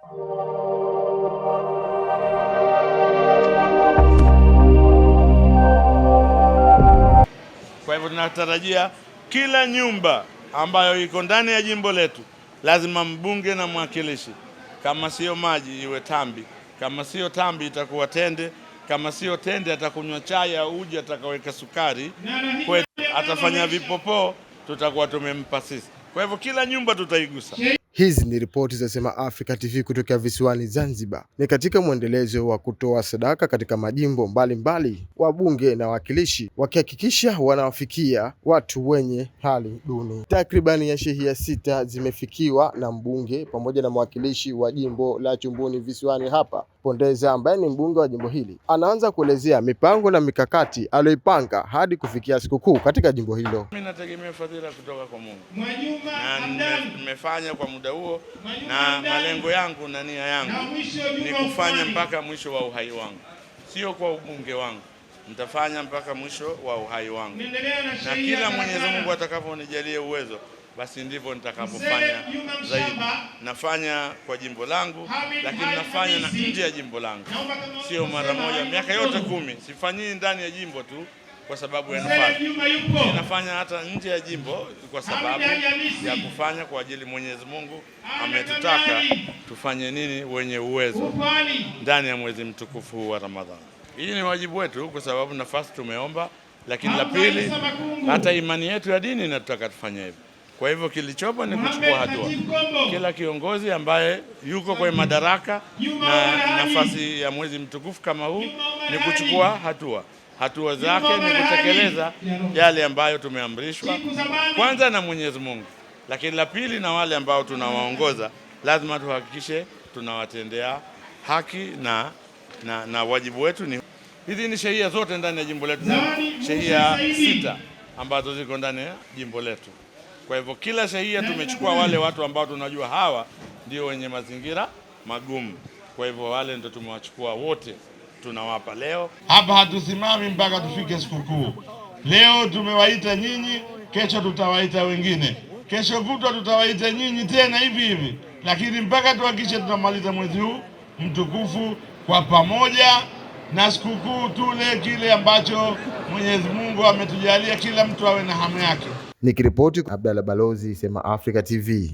Kwa hivyo tunatarajia kila nyumba ambayo iko ndani ya jimbo letu lazima mbunge na mwakilishi, kama sio maji iwe tambi, kama sio tambi itakuwa tende, kama sio tende atakunywa chai au uji atakaweka sukari, kwetu atafanya vipopoo, tutakuwa tumempa sisi. Kwa hivyo kila nyumba tutaigusa. Hizi ni ripoti za Sema Africa TV kutoka visiwani Zanzibar. Ni katika mwendelezo wa kutoa sadaka katika majimbo mbalimbali, wabunge na wawakilishi wakihakikisha wanawafikia watu wenye hali duni. Takribani ya shehia 6 zimefikiwa na mbunge pamoja na mwakilishi wa jimbo la Chumbuni visiwani hapa. Pondeza ambaye ni mbunge wa jimbo hili anaanza kuelezea mipango na mikakati aliyoipanga hadi kufikia sikukuu katika jimbo hilo. Mimi nategemea fadhila kutoka kwa Mungu. Na nimefanya kwa muda huo, na malengo yangu na nia yangu ni kufanya mpaka mwisho wa uhai wangu. Sio kwa ubunge wangu. Nitafanya mpaka mwisho wa uhai wangu. Na kila Mwenyezi Mungu atakaponijalia uwezo, basi ndivyo nitakapofanya zaidi. Nafanya kwa jimbo langu, lakini nafanya na nje ya jimbo langu. Sio mara moja, miaka yote 10 sifanyii ndani ya jimbo tu kwa sababu ya nafasi. Nafanya hata nje ya jimbo kwa sababu ya kufanya kwa ajili Mwenyezi Mungu ametutaka tufanye nini wenye uwezo ndani ya mwezi mtukufu wa Ramadhani. Hii ni wajibu wetu kwa sababu nafasi tumeomba, lakini la pili hata imani yetu ya dini inataka tufanye hivyo. Kwa hivyo kilichopo ni kuchukua hatua. Kila kiongozi ambaye yuko kwenye madaraka na nafasi ya mwezi mtukufu kama huu ni kuchukua hatua. Hatua zake ni kutekeleza yale ambayo tumeamrishwa kwanza na Mwenyezi Mungu, lakini la pili na wale ambao tunawaongoza lazima tuhakikishe tunawatendea haki na wajibu wetu ni hizi. Ni shehia zote ndani ya jimbo letu, shehia 6 ambazo ziko ndani ya jimbo letu. Kwa hivyo kila shehia tumechukua wale watu ambao tunajua hawa ndio wenye mazingira magumu. Kwa hivyo wale ndio tumewachukua wote, tunawapa leo. Hapa hatusimami mpaka tufike sikukuu. Leo tumewaita nyinyi, kesho tutawaita wengine, kesho kutwa tutawaita nyinyi tena hivi hivi, lakini mpaka tuhakikishe tunamaliza mwezi huu mtukufu kwa pamoja, na sikukuu tule kile ambacho Mwenyezi Mungu ametujalia, kila mtu awe na hamu yake. Nikiripoti Abdalla Balozi, Sema Africa TV.